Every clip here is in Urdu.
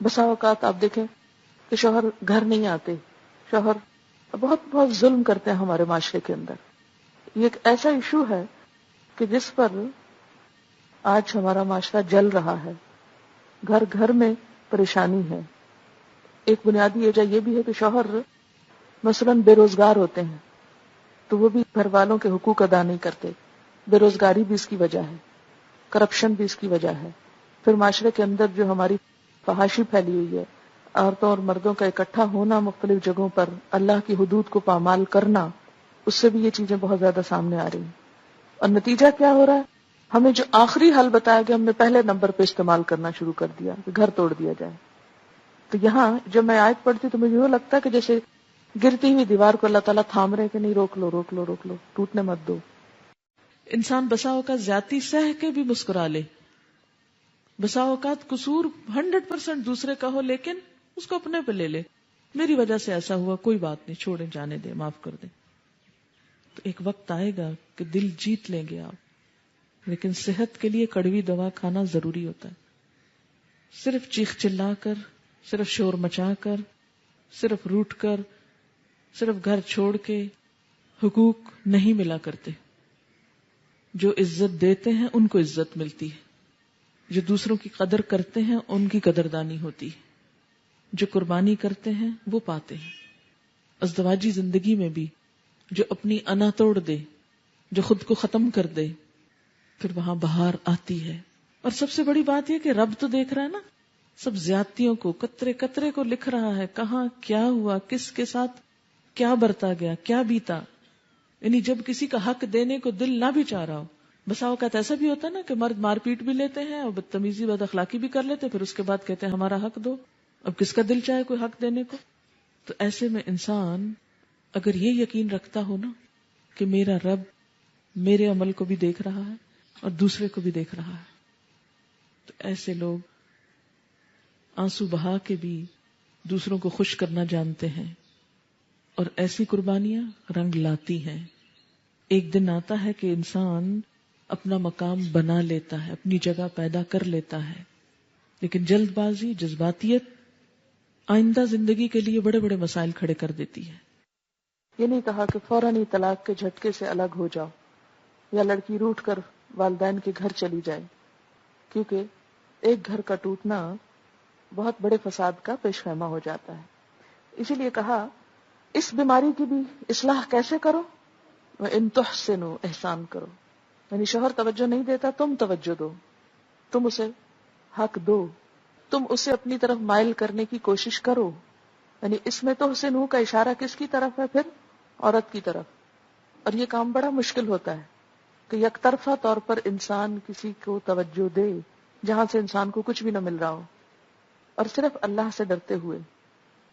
بسا اوقات آپ دیکھیں کہ شوہر گھر نہیں آتے، شوہر بہت بہت ظلم کرتے ہیں ہمارے معاشرے کے اندر. یہ ایک ایسا ایشو ہے کہ جس پر آج ہمارا معاشرہ جل رہا ہے. گھر گھر میں پریشانی ہے. ایک بنیادی وجہ یہ بھی ہے کہ شوہر مثلاً بے روزگار ہوتے ہیں تو وہ بھی گھر والوں کے حقوق ادا نہیں کرتے. بے روزگاری بھی اس کی وجہ ہے، کرپشن بھی اس کی وجہ ہے. پھر معاشرے کے اندر جو ہماری فحاشی پھیلی ہوئی ہے، عورتوں اور مردوں کا اکٹھا ہونا مختلف جگہوں پر، اللہ کی حدود کو پامال کرنا، اس سے بھی یہ چیزیں بہت زیادہ سامنے آ رہی ہیں. اور نتیجہ کیا ہو رہا ہے؟ ہمیں جو آخری حل بتایا گیا ہم نے پہلے نمبر پہ استعمال کرنا شروع کر دیا کہ گھر توڑ دیا جائے. تو یہاں جب میں آیت پڑھتی تو مجھے یوں لگتا ہے کہ جیسے گرتی ہوئی دیوار کو اللہ تعالیٰ تھام رہے کہ نہیں، روک لو روک لو روک لو، ٹوٹنے مت دو. انسان بسا اوقات زیادتی سہ کے بھی مسکرا لے، بسا اوقات قصور 100% دوسرے کا ہو لیکن اس کو اپنے پہ لے لے، میری وجہ سے ایسا ہوا، کوئی بات نہیں، چھوڑیں، جانے دیں، معاف کر دیں. تو ایک وقت آئے گا کہ دل جیت لیں گے آپ، لیکن صحت کے لیے کڑوی دوا کھانا ضروری ہوتا ہے. صرف چیخ چلا کر، صرف شور مچا کر، صرف روٹ کر، صرف گھر چھوڑ کے حقوق نہیں ملا کرتے. جو عزت دیتے ہیں ان کو عزت ملتی ہے، جو دوسروں کی قدر کرتے ہیں ان کی قدردانی ہوتی ہے، جو قربانی کرتے ہیں وہ پاتے ہیں. ازدواجی زندگی میں بھی جو اپنی انا توڑ دے، جو خود کو ختم کر دے، پھر وہاں بہار آتی ہے. اور سب سے بڑی بات یہ کہ رب تو دیکھ رہا ہے نا، سب زیادتیوں کو، قطرے قطرے کو لکھ رہا ہے، کہاں کیا ہوا، کس کے ساتھ کیا برتا گیا، کیا بیتا. یعنی جب کسی کا حق دینے کو دل نہ بھی چاہ رہا ہو. بسا اوقات ایسا بھی ہوتا ہے نا کہ مرد مار پیٹ بھی لیتے ہیں اور بدتمیزی بد اخلاقی بھی کر لیتے، پھر اس کے بعد کہتے ہیں ہمارا حق دو. اب کس کا دل چاہے کوئی حق دینے کو؟ تو ایسے میں انسان اگر یہ یقین رکھتا ہو نا کہ میرا رب میرے عمل کو بھی دیکھ رہا ہے اور دوسرے کو بھی دیکھ رہا ہے، تو ایسے لوگ آنسو بہا کے بھی دوسروں کو خوش کرنا جانتے ہیں. اور ایسی قربانیاں رنگ لاتی ہیں. ایک دن آتا ہے کہ انسان اپنا مقام بنا لیتا ہے، اپنی جگہ پیدا کر لیتا ہے، لیکن جلد بازی، جذباتیت آئندہ زندگی کے لیے بڑے بڑے مسائل کھڑے کر دیتی ہے. یہ نہیں کہا کہ فوراً ہی طلاق کے جھٹکے سے الگ ہو جاؤ یا لڑکی روٹھ کر والدین کے گھر چلی جائے، کیونکہ ایک گھر کا ٹوٹنا بہت بڑے فساد کا پیش خیمہ ہو جاتا ہے. اسی لیے کہا اس بیماری کی بھی اصلاح کیسے کرو؟ وَإِن تُحْسِنُوا، احسان کرو. یعنی شوہر توجہ نہیں دیتا، تم توجہ دو، تم اسے حق دو، تم اسے اپنی طرف مائل کرنے کی کوشش کرو. یعنی اس میں تحسنوا کا اشارہ کس کی طرف ہے؟ پھر عورت کی طرف. اور یہ کام بڑا مشکل ہوتا ہے کہ یک طرفہ طور پر انسان کسی کو توجہ دے جہاں سے انسان کو کچھ بھی نہ مل رہا ہو، اور صرف اللہ سے ڈرتے ہوئے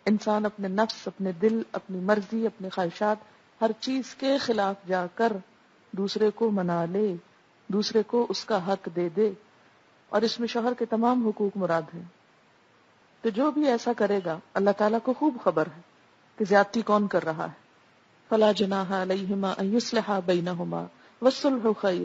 انسان اپنے نفس، اپنے دل، اپنی مرضی، اپنے خواہشات، ہر چیز کے خلاف جا کر دوسرے کو منا لے، دوسرے کو اس کا حق دے دے. اور اس میں شوہر کے تمام حقوق مراد ہیں. تو جو بھی ایسا کرے گا اللہ تعالیٰ کو خوب خبر ہے کہ زیادتی کون کر رہا ہے. فلا جناح علیہما ان یصلحا بینہما والصلح خیر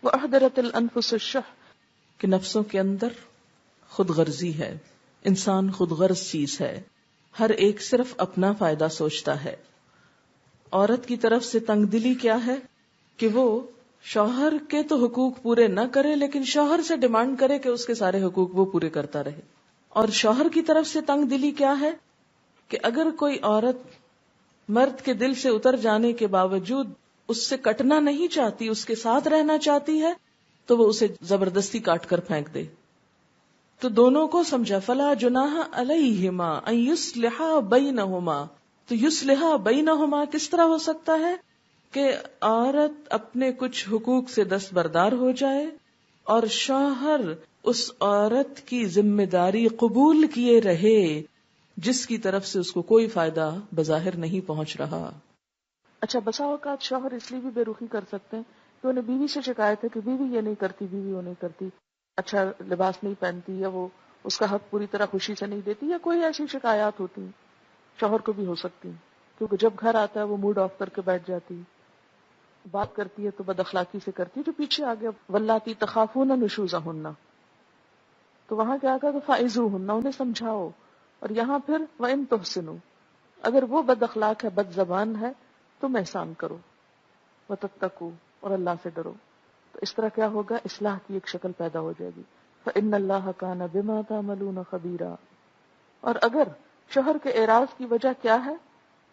واحضرت الانفس الشح، کہ نفسوں کے اندر خود غرضی ہے، انسان خود غرض چیز ہے، ہر ایک صرف اپنا فائدہ سوچتا ہے. عورت کی طرف سے تنگ دلی کیا ہے کہ وہ شوہر کے تو حقوق پورے نہ کرے لیکن شوہر سے ڈیمانڈ کرے کہ اس کے سارے حقوق وہ پورے کرتا رہے. اور شوہر کی طرف سے تنگ دلی کیا ہے کہ اگر کوئی عورت مرد کے دل سے اتر جانے کے باوجود اس سے کٹنا نہیں چاہتی، اس کے ساتھ رہنا چاہتی ہے، تو وہ اسے زبردستی کاٹ کر پھینک دے. تو دونوں کو سمجھا فلا جناح علیہما ان یصلحا بینہما. تو یصلحا بینہما کس طرح ہو سکتا ہے کہ عورت اپنے کچھ حقوق سے دستبردار ہو جائے اور شوہر اس عورت کی ذمہ داری قبول کیے رہے جس کی طرف سے اس کو کوئی فائدہ بظاہر نہیں پہنچ رہا. اچھا، بسا اوقات شوہر اس لیے بھی بے رخی کر سکتے ہیں کہ انہیں بیوی سے شکایت ہے کہ بیوی یہ نہیں کرتی، بیوی وہ نہیں کرتی، اچھا لباس نہیں پہنتی، یا وہ اس کا حق پوری طرح خوشی سے نہیں دیتی، یا کوئی ایسی شکایات ہوتی ہیں. شوہر کو بھی ہو سکتی ہیں کیونکہ جب گھر آتا ہے وہ موڈ آف کر کے بیٹھ جاتی، بات کرتی ہے تو بد اخلاقی سے کرتی، جو پیچھے آ گیا واللاتی تخافون نشوزہن. تو وہاں کیا کہا کہ فَعِظُوهُنَّ، انہیں سمجھاؤ. اور یہاں پھر وَإِن تُحْسِنُوا، اگر وہ بد اخلاق ہے، بد زبان ہے، تم احسان کرو. وَتَتَّقُوا، اور اللہ سے ڈرو. تو اس طرح کیا ہوگا؟ اصلاح کی ایک شکل پیدا ہو جائے گی. فَإِنَّ اللَّهَ كَانَ بِمَا تَعْمَلُونَ خَبِيرًا. اور اگر شوہر کے اعراض کی وجہ کیا ہے؟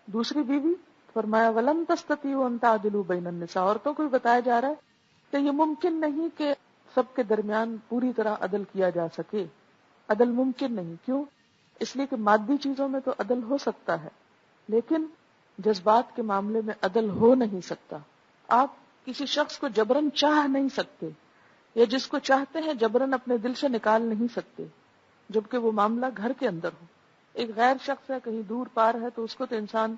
دوسری بیوی، فرمایا وَلَن تَسْتَطِيعُوا أَن تَعْدِلُوا بَيْنَ النِّسَاء. عورتوں کو بھی بتایا جا رہا ہے کہ یہ ممکن نہیں کہ سب کے درمیان پوری طرح عدل کیا جا سکے. عدل ممکن نہیں. کیوں؟ اس لیے کہ مادی چیزوں میں تو عدل ہو سکتا ہے، لیکن جذبات کے معاملے میں عدل ہو نہیں سکتا. آپ کسی شخص کو جبرن چاہ نہیں سکتے، یا جس کو چاہتے ہیں جبرن اپنے دل سے نکال نہیں سکتے، جبکہ وہ معاملہ گھر کے اندر ہو. ایک غیر شخص ہے، کہیں دور پار ہے، تو اس کو تو انسان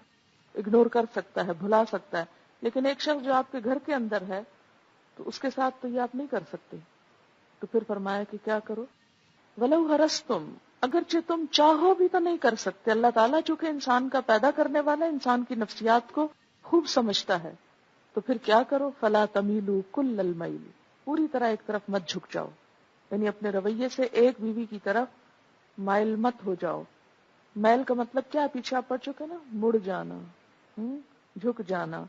اگنور کر سکتا ہے، بھلا سکتا ہے. لیکن ایک شخص جو آپ کے گھر کے اندر ہے، تو اس کے ساتھ تو یہ آپ نہیں کر سکتے. تو پھر فرمایا کہ کیا کرو؟ وَلَوْ حَرَصْتُمْ، اگرچہ تم چاہو بھی تو نہیں کر سکتے. اللہ تعالیٰ چونکہ انسان کا پیدا کرنے والا، انسان کی نفسیات کو خوب سمجھتا ہے. تو پھر کیا کرو؟ فَلَا تَمِيلُوا كُلَّ الْمَيْلِ، پوری طرح ایک طرف مت جھک جاؤ. یعنی اپنے رویے سے ایک بیوی کی طرف مائل مت ہو جاؤ. میل کا مطلب کیا؟ پیچھے آپ پڑھ چکے نا، مڑ جانا، جھک جانا.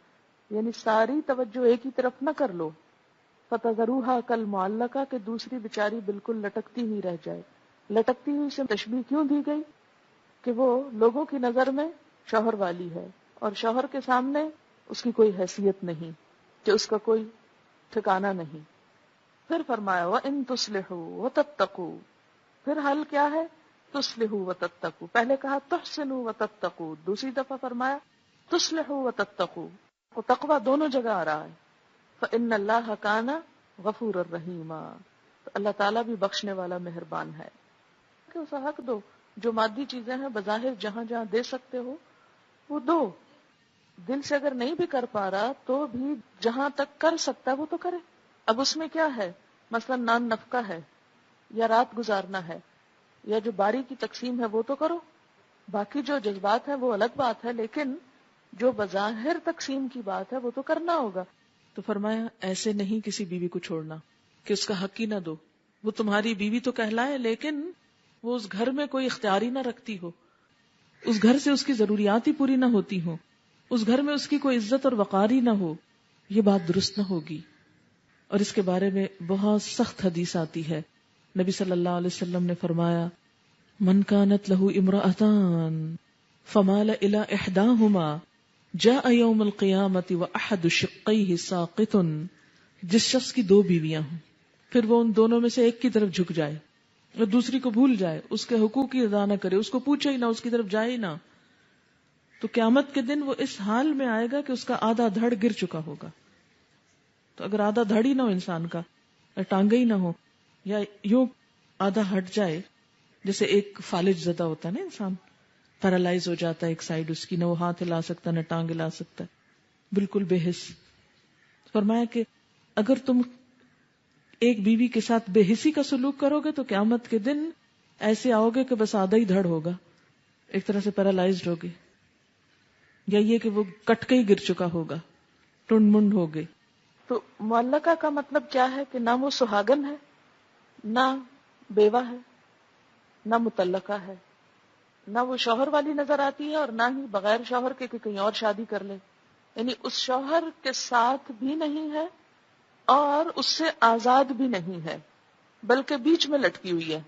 یعنی ساری توجہ ایک ہی طرف نہ کر لو. فَتَذَرُوهَا كَالْمُعَلَّقَةِ، کہ دوسری بیچاری بالکل لٹکتی ہی رہ جائے. لٹکتی ہوئی سے تشبیہ کیوں دی گئی؟ کہ وہ لوگوں کی نظر میں شوہر والی ہے، اور شوہر کے سامنے اس کی کوئی حیثیت نہیں، کہ اس کا کوئی ٹھکانہ نہیں. پھر فرمایا وَإِن تُصْلِحُوا وَتَتَّقُوا، پھر حل کیا ہے؟ تُصْلِحُوا وَتَتَّقُوا. پہلے کہا تُحْسِنُوا وَتَتَّقُوا، دوسری دفعہ فرمایا تُصْلِحُوا وَتَتَّقُوا. وہ تقوی دونوں جگہ آ رہا ہے. فَإِنَّ اللَّهَ كَانَ غَفُورًا رَحِيمًا، تو اللہ تعالیٰ بھی بخشنے والا مہربان ہے. کہ اسے حق دو. جو مادی چیزیں ہیں بظاہر جہاں جہاں دے سکتے ہو وہ دو. دل سے اگر نہیں بھی کر پا رہا تو بھی جہاں تک کر سکتا ہے وہ تو کرے. اب اس میں کیا ہے؟ مثلا نان نفقہ ہے، یا رات گزارنا ہے، یا جو باری کی تقسیم ہے وہ تو کرو. باقی جو جذبات ہیں وہ الگ بات ہے، لیکن جو بظاہر تقسیم کی بات ہے وہ تو کرنا ہوگا. تو فرمایا ایسے نہیں کسی بیوی کو چھوڑنا کہ اس کا حق ہی نہ دو. وہ تمہاری بیوی تو کہلائے، لیکن وہ اس گھر میں کوئی اختیار ہی نہ رکھتی ہو، اس گھر سے اس کی ضروریات ہی پوری نہ ہوتی ہوں، اس گھر میں اس کی کوئی عزت اور وقار ہی نہ ہو. یہ بات درست نہ ہوگی. اور اس کے بارے میں بہت سخت حدیث آتی ہے. نبی صلی اللہ علیہ وسلم نے فرمایا من کانت لہ امرأتان فمال الی احداہما جاء یوم القیامت واحد شقیہ ساقط. جس شخص کی دو بیویاں ہوں، پھر وہ ان دونوں میں سے ایک کی طرف جھک جائے اور دوسری کو بھول جائے، اس کے حقوق کی ادا نہ کرے، اس کو پوچھے ہی نہ، اس کی طرف جائے ہی نہ، تو قیامت کے دن وہ اس حال میں آئے گا کہ اس کا آدھا دھڑ گر چکا ہوگا. تو اگر آدھا دھڑ ہی نہ ہو انسان کا، یا ٹانگیں ہی نہ ہو، یا یوں آدھا ہٹ جائے، جیسے ایک فالج زدہ ہوتا ہے نا انسان، پیرالائز ہو جاتا ہے ایک سائیڈ اس کی، نہ وہ ہاتھ ہلا سکتا نہ ٹانگ ہلا سکتا، بالکل بے حس. فرمایا کہ اگر تم ایک بیوی کے ساتھ بے حسی کا سلوک کرو گے تو قیامت کے دن ایسے آؤ گے کہ بس آدھا ہی دھڑ ہوگا، ایک طرح سے پیرالائزڈ ہوگے، یا یہ کہ وہ کٹ کے ہی گر چکا ہوگا، ٹنڈ منڈ ہو گئے. تو معلقہ کا مطلب کیا ہے؟ کہ نہ وہ سہاگن ہے، نہ بیوہ ہے، نہ مطلقہ ہے، نہ وہ شوہر والی نظر آتی ہے، اور نہ ہی بغیر شوہر کے کہ کہیں اور شادی کر لے. یعنی اس شوہر کے ساتھ بھی نہیں ہے اور اس سے آزاد بھی نہیں ہے، بلکہ بیچ میں لٹکی ہوئی ہے.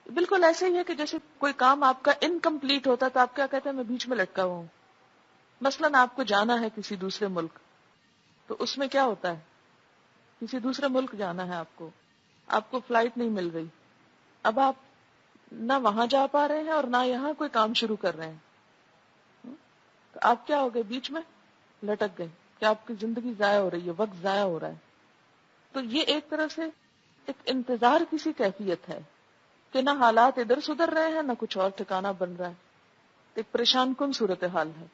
بالکل ایسے ہی ہے کہ جیسے کوئی کام آپ کا انکمپلیٹ ہوتا تو آپ کیا کہتے ہیں؟ میں بیچ میں لٹکا ہوا ہوں. مثلاً آپ کو جانا ہے کسی دوسرے ملک، تو اس میں کیا ہوتا ہے؟ کسی دوسرے ملک جانا ہے آپ کو فلائٹ نہیں مل رہی، اب آپ نہ وہاں جا پا رہے ہیں اور نہ یہاں کوئی کام شروع کر رہے ہیں، تو آپ کیا ہو گئے؟ بیچ میں لٹک گئے کہ آپ کی زندگی ضائع ہو رہی ہے، وقت ضائع ہو رہا ہے. تو یہ ایک طرح سے ایک انتظار کسی کیفیت ہے کہ نہ حالات ادھر سدھر رہے ہیں نہ کچھ اور ٹھکانہ بن رہا ہے، ایک پریشان کن صورتحال ہے.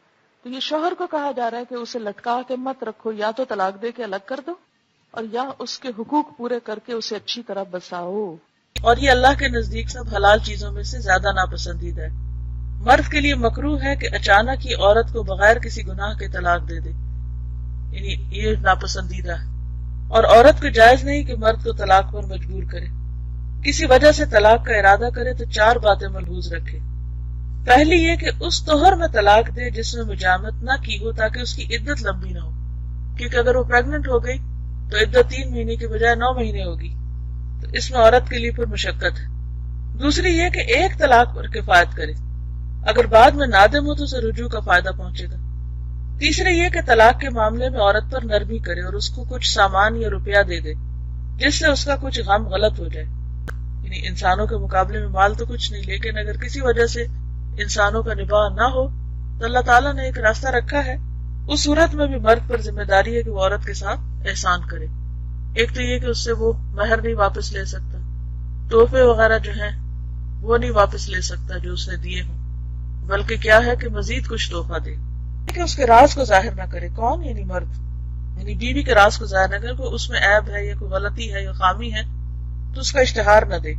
تو یہ شوہر کو کہا جا رہا ہے کہ اسے لٹکا کے مت رکھو، یا تو طلاق دے کے الگ کر دو، اور یا اس کے حقوق پورے کر کے اسے اچھی طرح بساؤ. اور یہ اللہ کے نزدیک سب حلال چیزوں میں سے زیادہ ناپسندیدہ ہے. مرد کے لیے مکروہ ہے کہ اچانک ہی عورت کو بغیر کسی گناہ کے طلاق دے دے، یعنی یہ ناپسندیدہ ہے. اور عورت کو جائز نہیں کہ مرد کو طلاق پر مجبور کرے. کسی وجہ سے طلاق کا ارادہ کرے تو 4 باتیں ملحوظ رکھے. پہلی یہ کہ اس طہر میں طلاق دے جس میں مجامت نہ کی ہو تاکہ اس کی عدت لمبی نہ ہو، کیونکہ اگر وہ پریگننٹ ہو گئی تو عدت 3 مہینے کی بجائے 9 مہینے ہوگی، تو اس میں عورت کے لیے پھر مشقت ہے. دوسری یہ کہ ایک طلاق پر کفایت کرے، اگر بعد میں نادم ہو تو اسے رجوع کا فائدہ پہنچے گا. تیسری یہ کہ طلاق کے معاملے میں عورت پر نرمی کرے اور اس کو کچھ سامان یا روپیہ دے دے جس سے اس کا کچھ غم غلط ہو جائے. یعنی انسانوں کے مقابلے میں مال تو کچھ نہیں، لیکن اگر کسی وجہ سے انسانوں کا نباہ نہ ہو تو اللہ تعالیٰ نے ایک راستہ رکھا ہے. اس صورت میں بھی مرد پر ذمہ داری ہے کہ وہ عورت کے ساتھ احسان کرے. ایک تو یہ کہ اس سے وہ مہر نہیں واپس لے سکتا، تحفے وغیرہ جو ہیں وہ نہیں واپس لے سکتا جو اس نے دیے ہوں، بلکہ کیا ہے کہ مزید کچھ تحفہ دے، کہ اس کے راز کو ظاہر نہ کرے. کون؟ یعنی مرد، یعنی بیوی کے راز کو ظاہر نہ کرے. کوئی اس میں عیب ہے یا کوئی غلطی ہے یا خامی ہے تو اس کا اشتہار نہ دے.